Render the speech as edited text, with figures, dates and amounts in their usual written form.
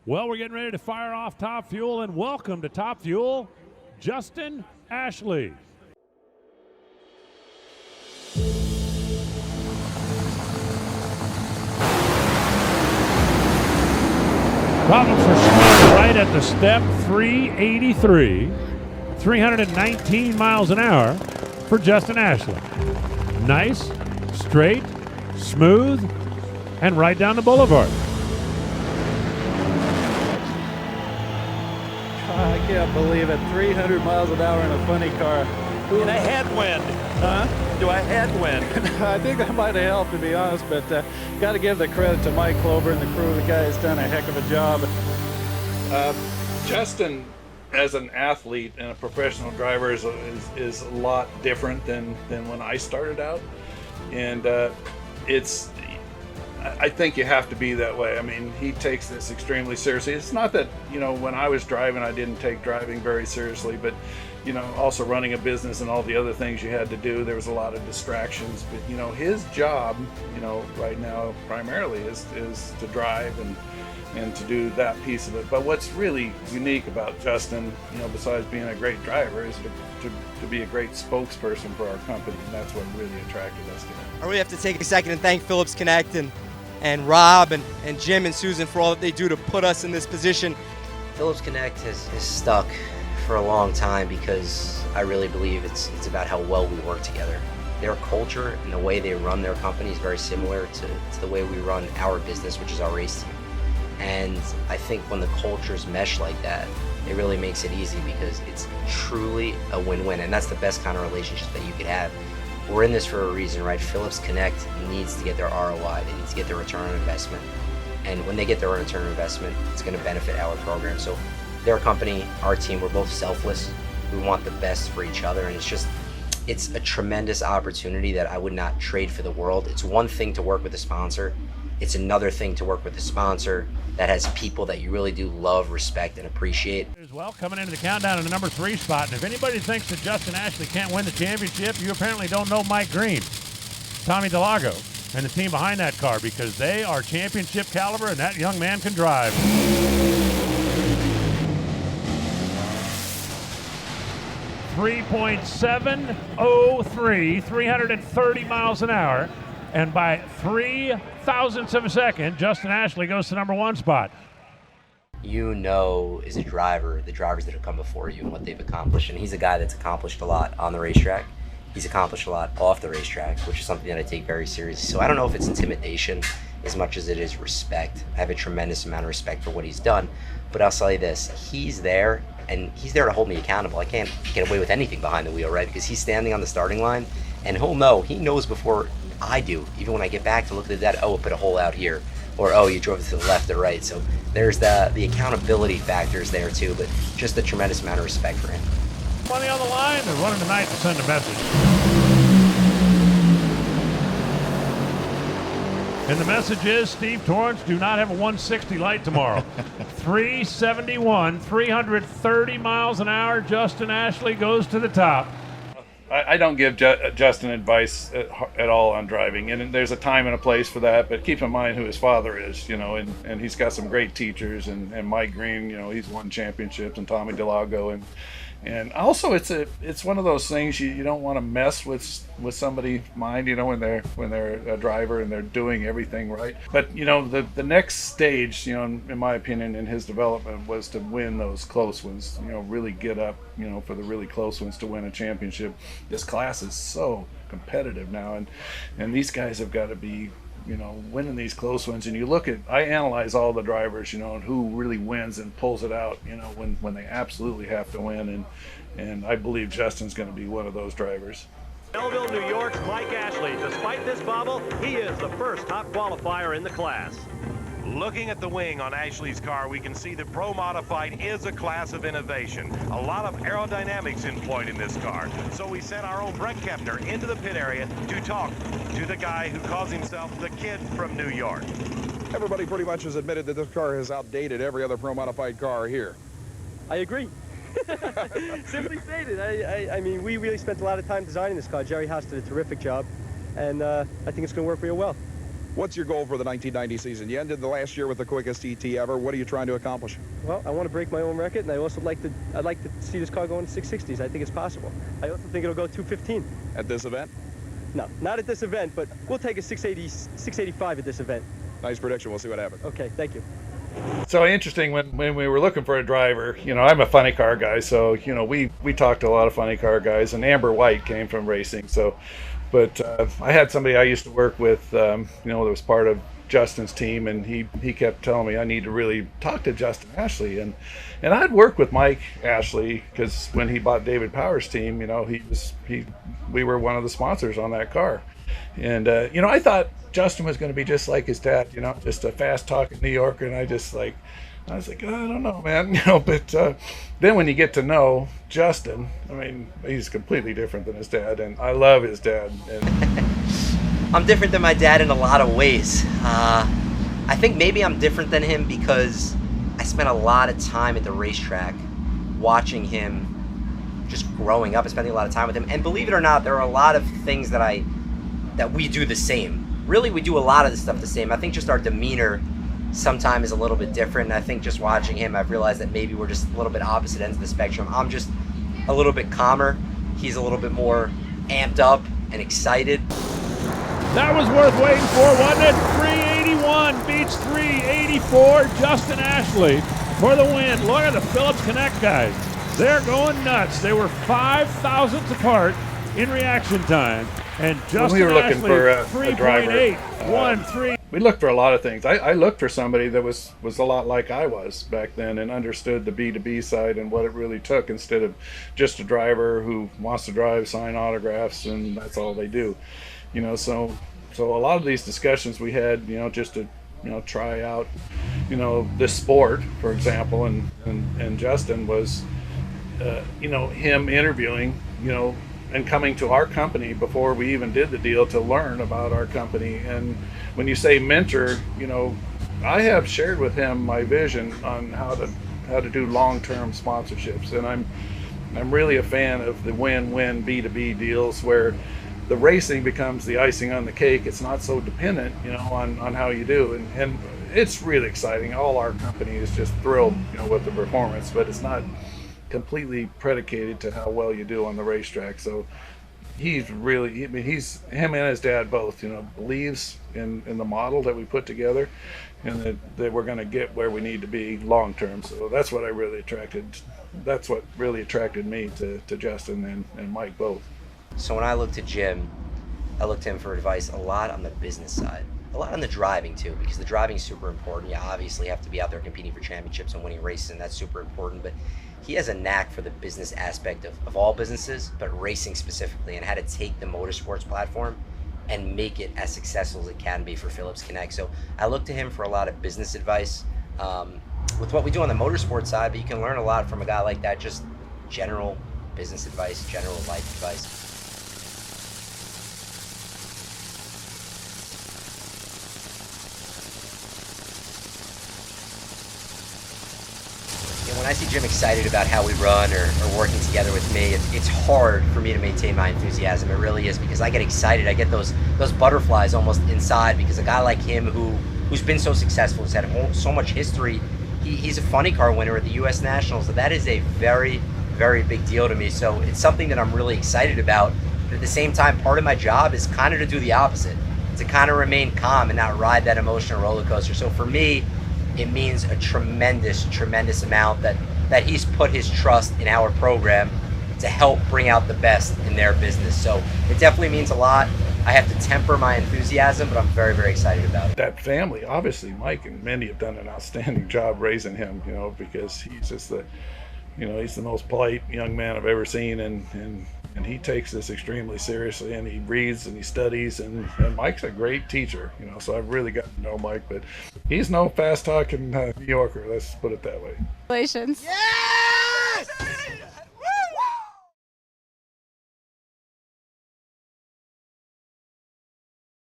Well, we're getting ready to fire off Top Fuel, and welcome to Top Fuel, Justin Ashley. Problems for Smith right at the step, 383, 319 miles an hour for Justin Ashley. Nice, straight, smooth, and right down the boulevard. I can't believe it. 300 miles an hour in a funny car. In a headwind. Huh? Do a headwind. I think that might have helped, to be honest, but got to give the credit to Mike Clover and the crew. The guy has done a heck of a job. Justin, as an athlete and a professional driver, is a lot different than when I started out. And I think you have to be that way. I mean, he takes this extremely seriously. It's not that, when I was driving, I didn't take driving very seriously, but, also running a business and all the other things you had to do, there was a lot of distractions. But, his job, right now primarily is to drive and to do that piece of it. But what's really unique about Justin, besides being a great driver, is to be a great spokesperson for our company, and that's what really attracted us to him. I really have to take a second and thank Phillips Connect and Rob and Jim and Susan for all that they do to put us in this position. Phillips Connect has stuck for a long time because I really believe it's about how well we work together. Their culture and the way they run their company is very similar to the way we run our business, which is our race team. And I think when the cultures mesh like that, it really makes it easy because it's truly a win-win, and that's the best kind of relationship that you could have. We're in this for a reason, right? Phillips Connect needs to get their ROI. They need to get their return on investment. And when they get their return on investment, it's going to benefit our program. So their company, our team, we're both selfless. We want the best for each other. And it's a tremendous opportunity that I would not trade for the world. It's one thing to work with a sponsor. It's another thing to work with a sponsor that has people that you really do love, respect, and appreciate. As well, coming into the countdown in the number 3 spot. And if anybody thinks that Justin Ashley can't win the championship, you apparently don't know Mike Green, Tommy DeLago, and the team behind that car, because they are championship caliber, and that young man can drive. .703, 330 miles an hour. And by 3 thousandths of a second, Justin Ashley goes to number 1 spot. As a driver, the drivers that have come before you and what they've accomplished. And he's a guy that's accomplished a lot on the racetrack. He's accomplished a lot off the racetrack, which is something that I take very seriously. So I don't know if it's intimidation as much as it is respect. I have a tremendous amount of respect for what he's done. But I'll tell you this, he's there, and he's there to hold me accountable. I can't get away with anything behind the wheel, right? Because he's standing on the starting line, and he knows before I do, even when I get back to look at that, we'll put a hole out here, or you drove it to the left or right. So there's the accountability factors there too, but just a tremendous amount of respect for him. Money on the line, they're running tonight to send a message. And the message is, Steve Torrance, do not have a 160 light tomorrow. 371, 330 miles an hour, Justin Ashley goes to the top. I don't give Justin advice at all on driving, and there's a time and a place for that, but keep in mind who his father is, and he's got some great teachers, and Mike Green, he's won championships, and Tommy DeLago, and also it's one of those things you don't want to mess with somebody's mind, when they're a driver and they're doing everything right. But the next stage, in my opinion, in his development was to win those close ones, really get up, for the really close ones to win a championship. This class is so competitive now, and these guys have got to be winning these close ones. And I analyze all the drivers, and who really wins and pulls it out, when they absolutely have to win. And I believe Justin's going to be one of those drivers. Belleville, New York's Mike Ashley. Despite this bobble, he is the first top qualifier in the class. Looking at the wing on Ashley's car, we can see that Pro Modified is a class of innovation. A lot of aerodynamics employed in this car. So we sent our own Brett Kepner into the pit area to talk to the guy who calls himself the kid from New York. Everybody pretty much has admitted that this car has outdated every other Pro Modified car here. I agree. Simply stated. I mean, we really spent a lot of time designing this car. Jerry Haas did a terrific job, and I think it's going to work real well. What's your goal for the 1990 season? You ended the last year with the quickest ET ever. What are you trying to accomplish? Well, I want to break my own record, and I also I'd like to see this car go in 660s. I think it's possible. I also think it'll go 215. At this event? No, not at this event, but we'll take a 685 at this event. Nice prediction. We'll see what happens. Okay, thank you. So interesting, when we were looking for a driver, I'm a funny car guy, so we talked to a lot of funny car guys, and Amber White came from racing. So, but I had somebody I used to work with, that was part of Justin's team, and he kept telling me I need to really talk to Justin Ashley, and I'd worked with Mike Ashley because when he bought David Power's team, we were one of the sponsors on that car. And, I thought Justin was going to be just like his dad, just a fast-talking New Yorker. And I was like, I don't know, man, but then when you get to know Justin, he's completely different than his dad. And I love his dad. And I'm different than my dad in a lot of ways. I think maybe I'm different than him because I spent a lot of time at the racetrack watching him just growing up and spending a lot of time with him. And believe it or not, there are a lot of things that we do the same. Really, we do a lot of the stuff the same. I think just our demeanor sometimes is a little bit different. And I think just watching him, I've realized that maybe we're just a little bit opposite ends of the spectrum. I'm just a little bit calmer. He's a little bit more amped up and excited. That was worth waiting for, wasn't it? 381 beats 384. Justin Ashley for the win. Look at the Phillips Connect guys. They're going nuts. They were 5 thousandths apart in reaction time. And Justin we were looking Ashley, for a 3.8, driver. 1.3. We looked for a lot of things. I looked for somebody that was a lot like I was back then and understood the B2B side and what it really took, instead of just a driver who wants to drive, sign autographs, and that's all they do. So a lot of these discussions we had, just to try out this sport, for example, and Justin was him interviewing and coming to our company before we even did the deal to learn about our company. And when you say mentor, I have shared with him my vision on how to do long-term sponsorships, and I'm really a fan of the win-win B2B deals where the racing becomes the icing on the cake. It's not so dependent, on how you do, and it's really exciting. All our company is just thrilled, with the performance, but it's not completely predicated to how well you do on the racetrack. So he's really, him and his dad both, believes in the model that we put together, and that we're going to get where we need to be long term. So that's what really attracted me to Justin and Mike both. So when I looked to Jim, I looked to him for advice a lot on the business side, a lot on the driving too, because the driving is super important. You obviously have to be out there competing for championships and winning races, and that's super important, but he has a knack for the business aspect of all businesses, but racing specifically, and how to take the motorsports platform and make it as successful as it can be for Phillips Connect. So I look to him for a lot of business advice with what we do on the motorsports side, but you can learn a lot from a guy like that, just general business advice, general life advice. When I see Jim excited about how we run or working together with me, it's hard for me to maintain my enthusiasm. It really is, because I get excited. I get those butterflies almost inside, because a guy like him who's been so successful, has had so much history. He's a funny car winner at the U.S. Nationals. So that is a very, very big deal to me. So it's something that I'm really excited about. But at the same time, part of my job is kind of to do the opposite, to kind of remain calm and not ride that emotional roller coaster. So for me, it means a tremendous, tremendous amount that he's put his trust in our program to help bring out the best in their business. So it definitely means a lot. I have to temper my enthusiasm, but I'm very, very excited about it. That family, obviously, Mike and Mindy have done an outstanding job raising him, because he's just he's the most polite young man I've ever seen, and he takes this extremely seriously, and he reads and he studies, and Mike's a great teacher, so I've really gotten to know Mike, but he's no fast-talking New Yorker, let's put it that way. Congratulations. Yeah!